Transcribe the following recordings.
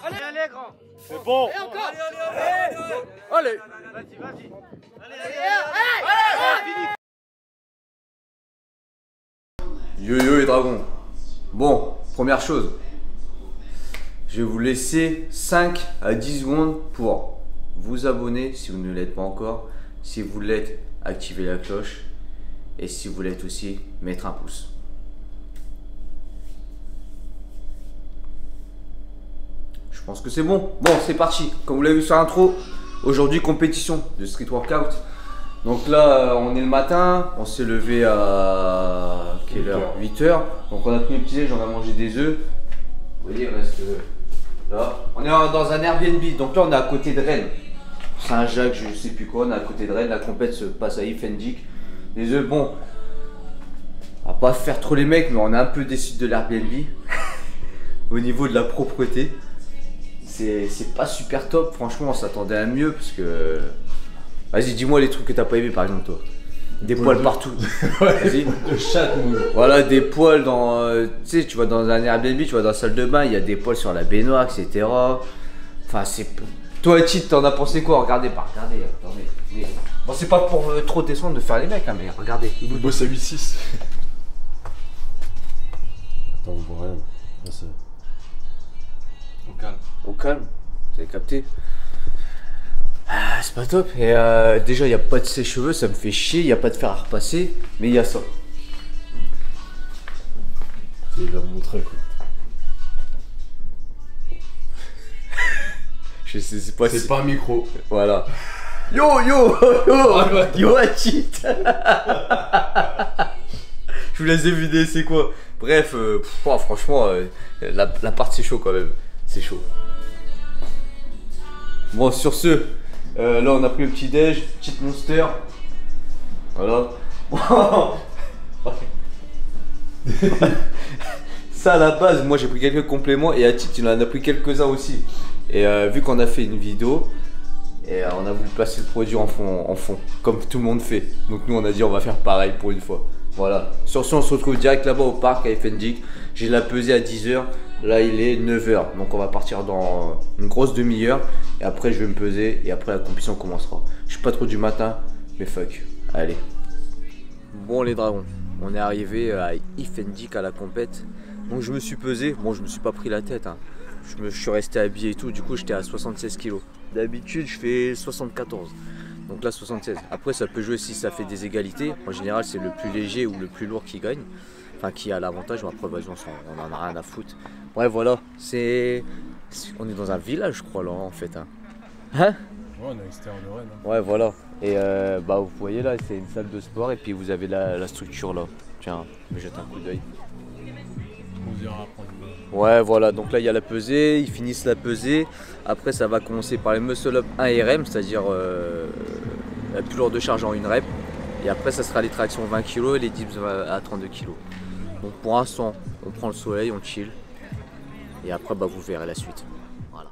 Allez, allez, grand. C'est bon. Et encore. Allez. Vas-y, vas-y. Allez. Yo-yo les dragons. Bon, première chose. Je vais vous laisser 5 à 10 secondes pour vous abonner si vous ne l'êtes pas encore. Si vous l'êtes, activez la cloche. Et si vous l'êtes aussi, mettre un pouce. Je pense que c'est bon. Bon, c'est parti. Comme vous l'avez vu sur l'intro, aujourd'hui compétition de street workout. Donc là, on est le matin, on s'est levé à quelle heure? 8 heures. Donc on a pris le petit déj, on a mangé des œufs. Vous voyez, il reste là. On est dans un Airbnb, donc là on est à côté de Rennes. Saint-Jacques, je sais plus quoi, on est à côté de Rennes. La compète se passe à Ifendik. Les œufs, bon, on va pas faire trop les mecs, mais on est un peu déçus de l'Airbnb. Au niveau de la propreté, c'est pas super top. Franchement, on s'attendait à mieux parce que. Vas-y, dis-moi les trucs que t'as pas aimé par exemple, toi. Des poils partout. Vas-y. De chatte, nous. Voilà, des poils dans. Tu sais, tu vas dans un Airbnb, tu vas dans la salle de bain, il y a des poils sur la baignoire, etc. Enfin, c'est. Toi, Tite, t'en as pensé quoi? Regardez, regardez. Attendez. Bon, c'est pas pour trop descendre de faire les mecs, hein, mais regardez. Il bosse à 8-6. Attends, on voit rien. Là, c'est. Au calme. Au calme, vous avez capté? Ah, c'est pas top. Et déjà, il n'y a pas de sèche-cheveux, ça me fait chier. Il n'y a pas de fer à repasser, mais il y a ça. Il va me montrer quoi. Je sais, c'est pas. C'est pas un micro. Voilà. Yo. Yo, cheat. Je vous laisse deviner, c'est quoi. Bref, franchement, la partie c'est chaud quand même. C'est chaud. Bon, sur ce, là on a pris le petit déj, petite monster. Voilà. Ça à la base, moi j'ai pris quelques compléments et à titre il en a pris quelques-uns aussi. Et vu qu'on a fait une vidéo, et on a voulu placer le produit en fond, comme tout le monde fait. Donc nous on a dit on va faire pareil pour une fois. Voilà. Sur ce on se retrouve direct là-bas au parc à Ifendik. J'ai la pesé à 10 h. Là il est 9 h. Donc on va partir dans une grosse demi-heure. Et après je vais me peser et après la compétition commencera. Je suis pas trop du matin, mais fuck. Allez. Bon les dragons, on est arrivé à Ifendik à la compète. Donc je me suis pesé. Bon je me suis pas pris la tête, hein. Je suis resté habillé et tout, du coup j'étais à 76 kg. D'habitude je fais 74, donc là 76. Après ça peut jouer si ça fait des égalités. En général c'est le plus léger ou le plus lourd qui gagne. Enfin qui a l'avantage, mais après vas-y on en a rien à foutre. Bref voilà, on est dans un village je crois là en fait. Hein, ouais, on est à l'extérieur de Rennes. Hein. Ouais voilà, et bah vous voyez là c'est une salle de sport et puis vous avez la structure là. Tiens, je vais jeter un coup d'œil. On ira prendre. Ouais voilà, donc là il y a la pesée, ils finissent la pesée. Après ça va commencer par les muscle up 1 RM, c'est-à-dire la plus lourde de charge en une rep. Et après ça sera les tractions 20 kg et les dips à 32 kg. Donc pour l'instant on prend le soleil, on chill. Et après bah, vous verrez la suite. Voilà.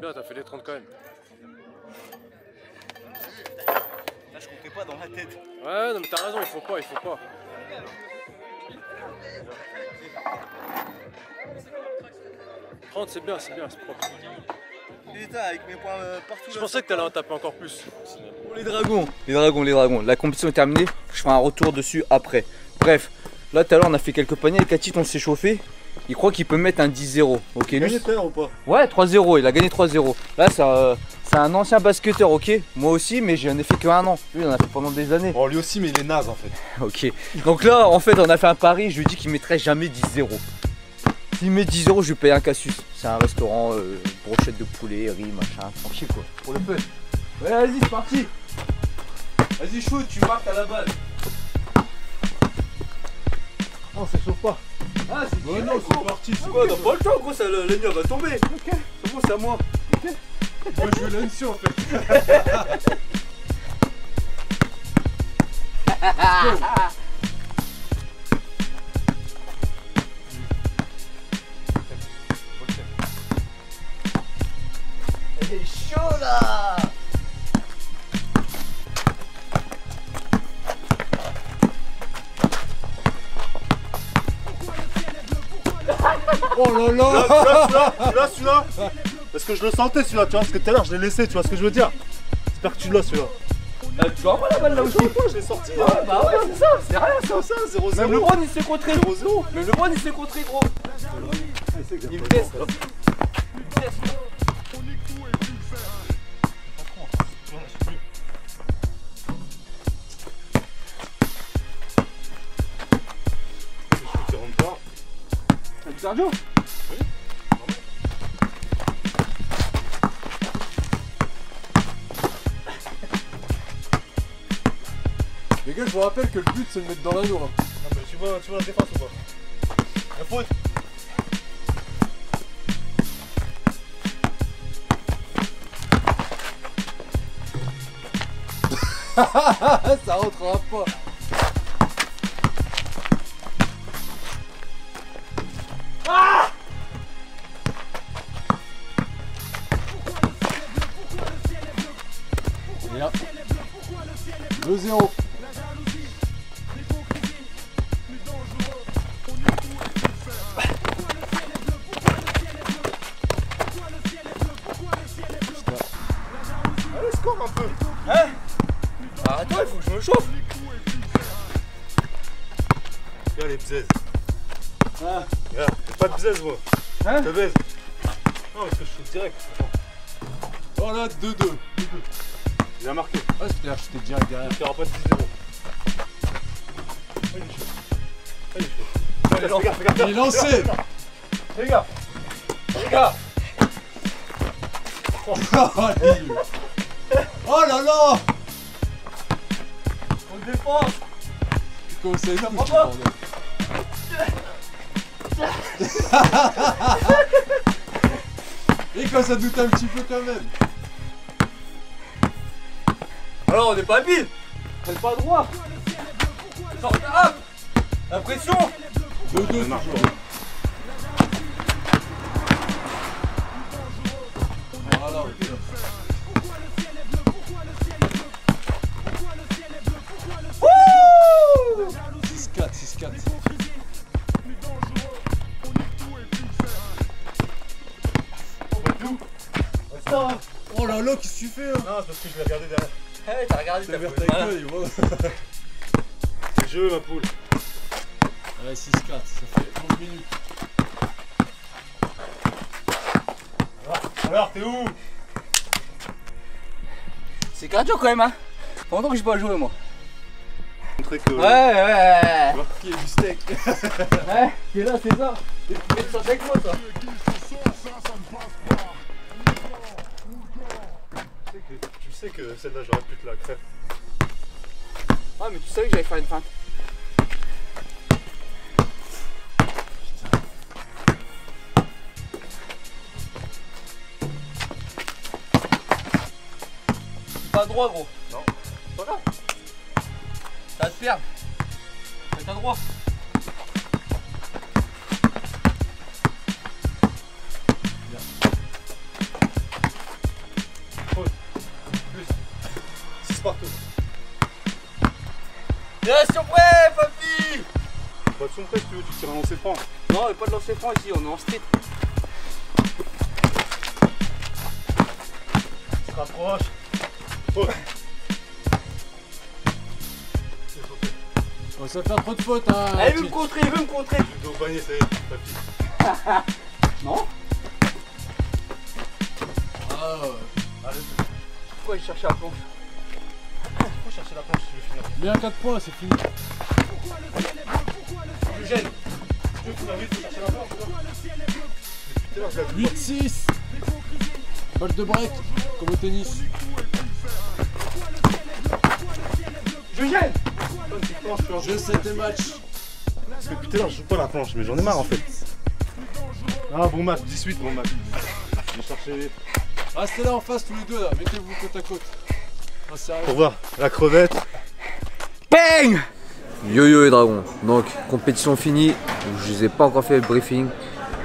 bien, t'as fait les 30 quand même. Là, je comptais pas dans ma tête. Ouais, non mais t'as raison, il faut pas. 30 c'est bien, c'est propre. Putain, avec mes points partout. Je pensais que t'allais en taper encore plus. Les dragons. La compétition est terminée. Je ferai un retour dessus après. Bref, là tout à l'heure on a fait quelques paniers avec Atit, on s'est chauffé. Il croit qu'il peut mettre un 10-0. Ok, lui. Gagné ou pas? Ouais, 3-0, il a gagné 3-0. Là, c'est un ancien basketteur, ok. Moi aussi, mais j'en ai fait que 1 an. Lui, il en a fait pendant des années. Bon, lui aussi, mais il est naze en fait. Ok. Donc là, en fait, on a fait un pari. Je lui dis qu'il mettrait jamais 10-0. S'il met 10 €, je lui paye un cassus. C'est un restaurant, brochette de poulet, riz, machin, tranquille quoi. Pour le fun. Ouais, vas-y, c'est parti. Vas-y, shoot, tu marques à la balle. Non, ça chauffe pas. Ah, c'est Ouais, non, c'est parti. c'est quoi? T'as pas le temps, gros, ça, la ligne va tomber. Ok. C'est bon, c'est à moi. Ok. Moi, je veux l'anneau en fait. Elle est chaud là. Oh là là. Celui-là. Parce que je le sentais celui-là, tu vois, parce que tout à l'heure je l'ai laissé, tu vois ce que je veux dire. J'espère que tu l'as celui-là. Tu vas avoir la balle là aussi. Je l'ai sorti. Ouais, bah ouais, c'est ça, c'est rien ça. Ça, 0-0. Même LeBron il s'est contré. 0-0. Même LeBron il s'est contré, gros. Il me teste. Tu rentres pas. Salut Sergio. Les gars, je vous rappelle que le but c'est de mettre dans l'anneau. Hein. Non, mais tu vois la défense ou pas? La faute. Ça rentrera pas. Bien. 2-0. Allez, score un peu. Hein? Arrête-toi, il faut que je me chauffe. Regarde les bzaises. Ah. Regarde, j'ai pas de bzaises moi. Hein? Je te baise. Non, parce que je shoot direct. Oh là, 2-2. Il a marqué. Ah, c'est-à-dire que j'étais direct derrière. Il n'y aura pas de 10-0. Il est chaud. Il est chaud. Allez, regarde. Il est lancé. Regarde. Oh là là. On défend. Comment ça prend touche, pas. bordel. Et quand ça doute un petit peu quand même. Alors on n'est pas habile. On n'est pas droit. Hop. La pression. 2-2 Ça marche toujours. pas. Voilà. 6-4. Oh là là, qu'est-ce que tu fais hein? Non, c'est parce que je l'ai regardé derrière. Hey, t'as regardé T'as ta ouvert poule. ta gueule et voilà. C'est le jeu, ma poule. Ouais, 6-4, ça fait 11 minutes. Alors, t'es où? C'est cardio quand même, hein. Pendant que j'ai pas joué moi. Montrer que. Ouais. Qui est du steak. Ouais, t'es là, c'est ça. T'es ça avec moi, toi. Tu sais que celle-là, j'aurais pu te la crève. Ah, mais tu savais que j'allais faire une feinte. Pas droit, gros. Non. C'est pas grave. Ça va te perdre. T'as droit. Réaction prêt, papy. Pas de son prêt, si tu veux, tu tires un lancer franc. Non, il n'y a pas de lancer franc ici, on est en street. Tu te rapproches. Oh. Oh, ça fait trop de fautes, hein. Ah, il veut me contrer, il veut me contrer. Tu dois au panier, ça y est, papy. Non. Ah, ouais. Allez, Pourquoi il cherchait la planche? faut chercher la planche si tu veux finir. Bien 4 points, c'est fini. Tu gênes. Tu veux finir vite, faut chercher la planche. Depuis tout à l'heure, je l'ai vu. 8-6. Balle de break, comme au tennis. Je gêne. Je sais tes matchs. Parce que depuis tout à l'heure, je joue pas la planche, mais j'en ai marre en fait. Ah, bon match, 18, bon match. J'ai cherché. Restez là en face tous les deux là, mettez-vous côte à côte. Ah, sérieux. Pour voir la crevette. Bang. Yo les dragons, donc compétition finie, je vous ai pas encore fait le briefing,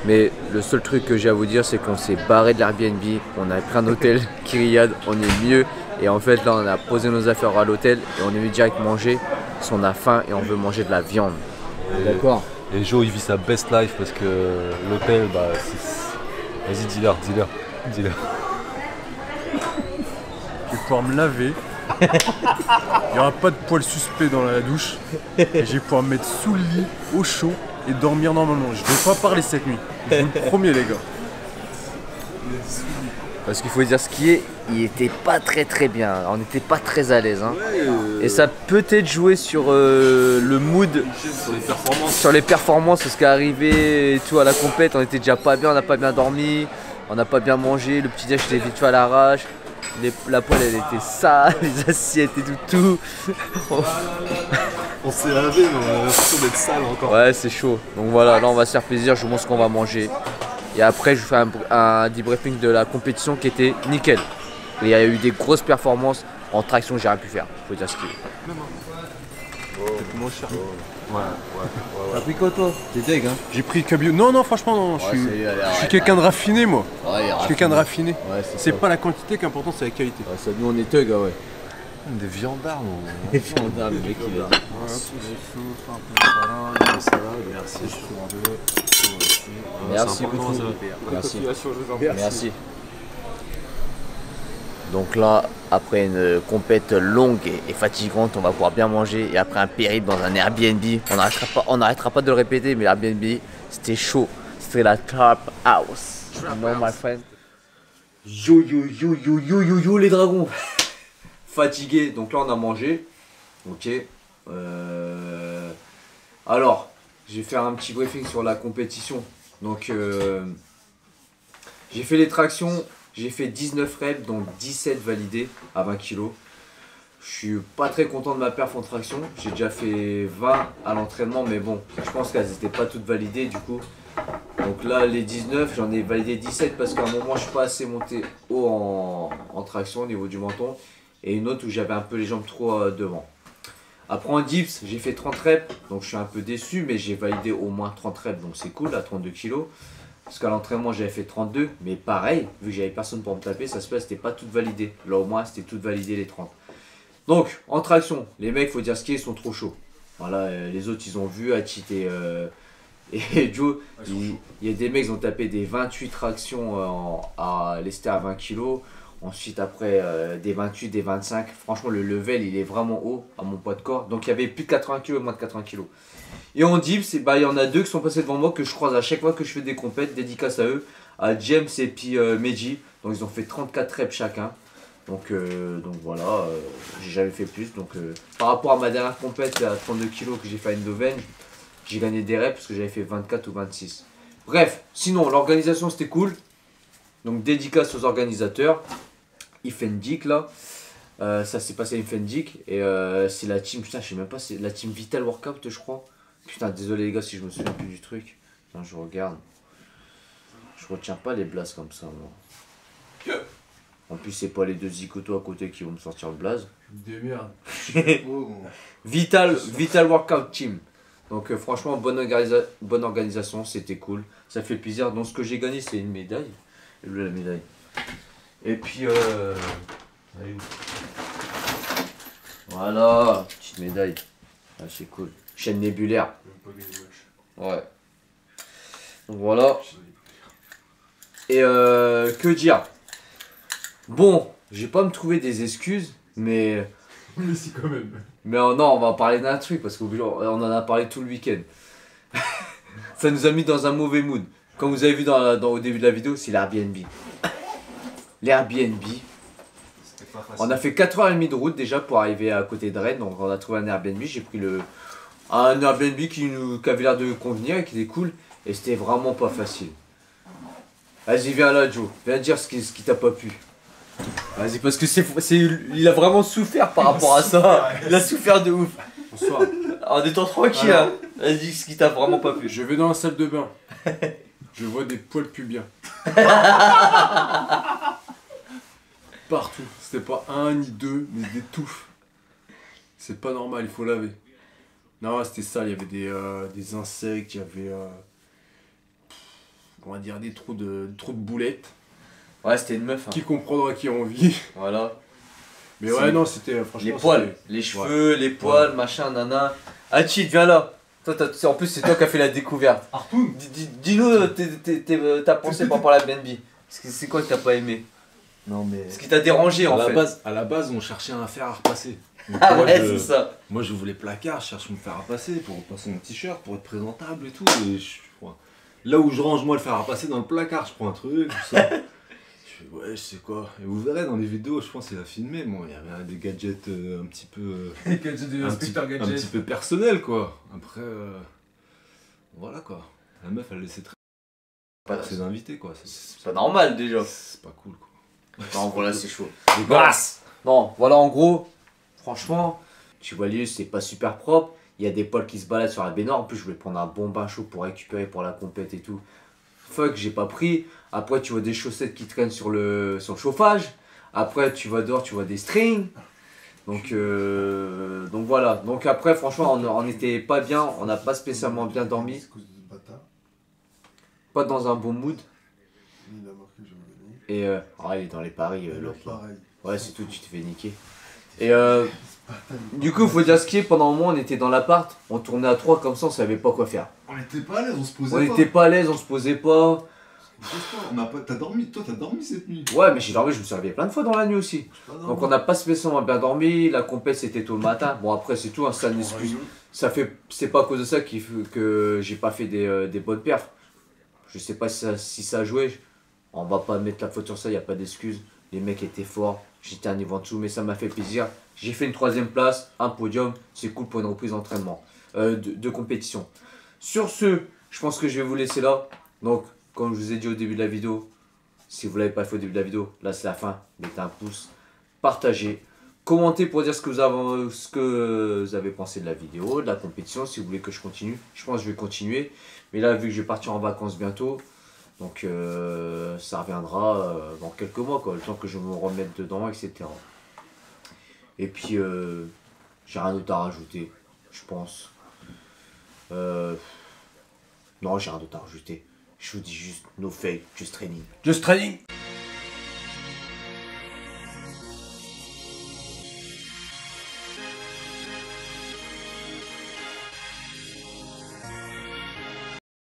mais le seul truc que j'ai à vous dire c'est qu'on s'est barré de l'Airbnb, on a pris un hôtel Kyriad, on est mieux, et en fait là on a posé nos affaires à l'hôtel et on est venu direct manger, parce qu'on a faim et on veut manger de la viande. D'accord. Et Joe il vit sa best life parce que l'hôtel, bah c'est... Vas-y dis-leur. Je vais pouvoir me laver. Il n'y aura pas de poils suspects dans la douche. Et je vais pouvoir me mettre sous le lit, au chaud, et dormir normalement. Je ne vais pas parler cette nuit. Je vous le promets, les gars. Parce qu'il faut dire ce qui est, il était pas très bien, on n'était pas très à l'aise. Hein. Et ça peut-être joué sur le mood, sur les performances, parce qu'arrivé et tout à la compète, on était déjà pas bien, on n'a pas bien dormi, on n'a pas bien mangé, le petit déj était vite fait à l'arrache. La poêle elle était sale, les assiettes et tout. On s'est lavé mais on a l'impression d'être sale encore. Ouais c'est chaud. Donc voilà, là on va se faire plaisir, je vous montre ce qu'on va manger. Et après je vous fais un debriefing de la compétition qui était nickel. Et il y a eu des grosses performances. En traction j'ai rien pu faire, faut dire ce qu'il est. Moins cher. T'as pris quoi toi? T'es deg hein? J'ai pris Cabio. Non, franchement, non. Je suis quelqu'un de raffiné, moi. Ouais, Je suis quelqu'un de raffiné. Ouais, C'est pas la quantité qui est important, c'est la qualité. Ouais, ça, nous on est thug, ouais. Des viandards, Les viandards, le mec il a dit. Merci beaucoup. Merci. Donc là, après une compète longue et fatigante, on va pouvoir bien manger. Et après un périple dans un Airbnb, on n'arrêtera pas de le répéter, mais l'Airbnb, c'était chaud. C'était la top house. No, my friend. Yo les dragons. Fatigué, donc là on a mangé. Ok. Alors, je vais faire un petit briefing sur la compétition. Donc, j'ai fait les tractions. J'ai fait 19 reps, donc 17 validés à 20 kg. Je suis pas très content de ma perf en traction. J'ai déjà fait 20 à l'entraînement, mais bon, je pense qu'elles n'étaient pas toutes validées du coup. Donc là, les 19, j'en ai validé 17 parce qu'à un moment, je suis pas assez monté haut en traction au niveau du menton. Et une autre où j'avais un peu les jambes trop devant. Après en dips, j'ai fait 30 reps, donc je suis un peu déçu, mais j'ai validé au moins 30 reps, donc c'est cool à 32 kg. Parce qu'à l'entraînement j'avais fait 32, mais pareil, vu que j'avais personne pour me taper, ça se passe, c'était pas tout validé. Là au moins c'était tout validé les 30. Donc en traction, les mecs, faut dire ce qu'ils sont trop chauds. Voilà, les autres ils ont vu, Hachit et Joe, il y a des mecs qui ont tapé des 28 tractions lestés à 20 kg. Ensuite après des 28, des 25. Franchement le level il est vraiment haut à mon poids de corps. Donc il y avait plus de 80 kg et moins de 80 kg. Et en dips, il y en a deux qui sont passés devant moi que je croise à chaque fois que je fais des compètes, dédicace à eux, à James et puis Meji. Donc ils ont fait 34 reps chacun. Donc voilà, j'ai jamais fait plus. Donc par rapport à ma dernière compète à 32 kg que j'ai fait à Eindhoven, j'ai gagné des reps parce que j'avais fait 24 ou 26. Bref, sinon l'organisation c'était cool. Donc dédicace aux organisateurs. Ifendik là, ça s'est passé à Ifendik et c'est la team, putain je sais même pas, c'est la team Vital Workout je crois. Putain désolé les gars si je me souviens plus du truc. Putain, je regarde. Je retiens pas les blases comme ça moi. En plus c'est pas les deux zicotos à côté qui vont me sortir le blaze. Vital Workout Team. Donc franchement bonne organisation, c'était cool. Ça fait plaisir. Donc ce que j'ai gagné c'est une médaille. Et là la médaille. Et puis voilà, petite médaille. Ah, c'est cool. Chaîne nébulaire. Ouais. Donc voilà. Et que dire? Bon, je vais pas me trouver des excuses, mais... Mais si quand même. Mais non, on va parler d'un truc, parce qu'on en a parlé tout le week-end. Ça nous a mis dans un mauvais mood. Comme vous avez vu au début de la vidéo, c'est l'Airbnb. L'Airbnb. On a fait 4h30 de route déjà pour arriver à côté de Rennes, donc on a trouvé un Airbnb. J'ai pris un Airbnb qui avait l'air de convenir et qui était cool, et c'était vraiment pas facile. Vas-y, viens là, Joe, viens dire ce qui t'a pas plu. Vas-y, parce que il a vraiment souffert par rapport à ça. Il a souffert de ouf. Bonsoir. En étant tranquille, hein. Vas-y, ce qui t'a vraiment pas plu. Je vais dans la salle de bain. Je vois des poils pubiens. Partout. C'était pas un ni deux, mais des touffes. C'est pas normal, il faut laver. Non, c'était ça, il y avait des insectes, il y avait... on va dire des trous de boulettes. Ouais, c'était une meuf. Hein. Qui comprendra qui a envie. Voilà. Mais ouais, non, c'était franchement... Les poils, les cheveux, les poils, machin, nana. Ah, Cheat, viens là. Toi, en plus, c'est toi qui as fait la découverte. Artoun, dis-nous, t'as pensé par rapport à la BNB. C'est quoi que t'as pas aimé? Non, mais. Ce qui t'a dérangé en fait. À la base, on cherchait un fer à repasser. Donc, Ah ouais, c'est ça. Moi, je voulais placard, je cherche mon fer à repasser pour repasser mon t-shirt, pour être présentable et tout. Et là où je range moi le fer à repasser dans le placard, je prends un truc, tout ça. Je fais, ouais, je sais quoi. Et vous verrez dans les vidéos, je pense qu'il a filmé. Bon, il y avait des gadgets un petit peu. Des gadgets de Inspecteur un Gadget. petit peu personnel, quoi. Après, voilà quoi. La meuf, elle laissait très. Pas ses invités, quoi. C'est pas normal déjà. C'est pas cool, quoi. Non, voilà, c'est chaud. Dégueulasse. Non, voilà, en gros, franchement, tu vois, lieu, c'est pas super propre. Il y a des poils qui se baladent sur la baignoire. En plus, je voulais prendre un bon bain chaud pour récupérer pour la compète et tout. Fuck, j'ai pas pris. Après, tu vois des chaussettes qui traînent sur le chauffage. Après, tu vas dehors, tu vois des strings. Donc voilà. Donc après, franchement, on était pas bien. On n'a pas spécialement bien dormi. Pas dans un bon mood. Et il est dans les paris. Ouais, c'est tout, tu te fais niquer. Et du coup, il faut dire ce qui est, pendant un moment, on était dans l'appart, on tournait à 3 comme ça, on savait pas quoi faire. On était pas à l'aise, on se posait On était pas à l'aise, on se posait pas. T'as dormi, toi t'as dormi cette nuit. Ouais, mais j'ai dormi, je me suis réveillé plein de fois dans la nuit aussi. Donc on n'a pas spécialement bien dormi, la compète c'était tôt le matin. Bon après c'est tout, hein, ça n'excuse. C'est pas à cause de ça que j'ai pas fait des bonnes perfs. Je sais pas si ça a joué. On va pas mettre la faute sur ça, y a pas d'excuse. Les mecs étaient forts, j'étais un niveau en dessous, mais ça m'a fait plaisir. J'ai fait une 3ème place, un podium, c'est cool pour une reprise d'entraînement, de compétition. Sur ce, je pense que je vais vous laisser là. Donc, comme je vous ai dit au début de la vidéo, si vous ne l'avez pas fait au début de la vidéo, là c'est la fin, mettez un pouce, partagez, commentez pour dire ce que vous avez pensé de la vidéo, de la compétition, si vous voulez que je continue. Je pense que je vais continuer, mais là vu que je vais partir en vacances bientôt, donc ça reviendra dans quelques mois, quoi, le temps que je me remette dedans, etc. Et puis, j'ai rien d'autre à rajouter, je pense. Non, j'ai rien d'autre à rajouter. Je vous dis juste, no fake, just training. Just training.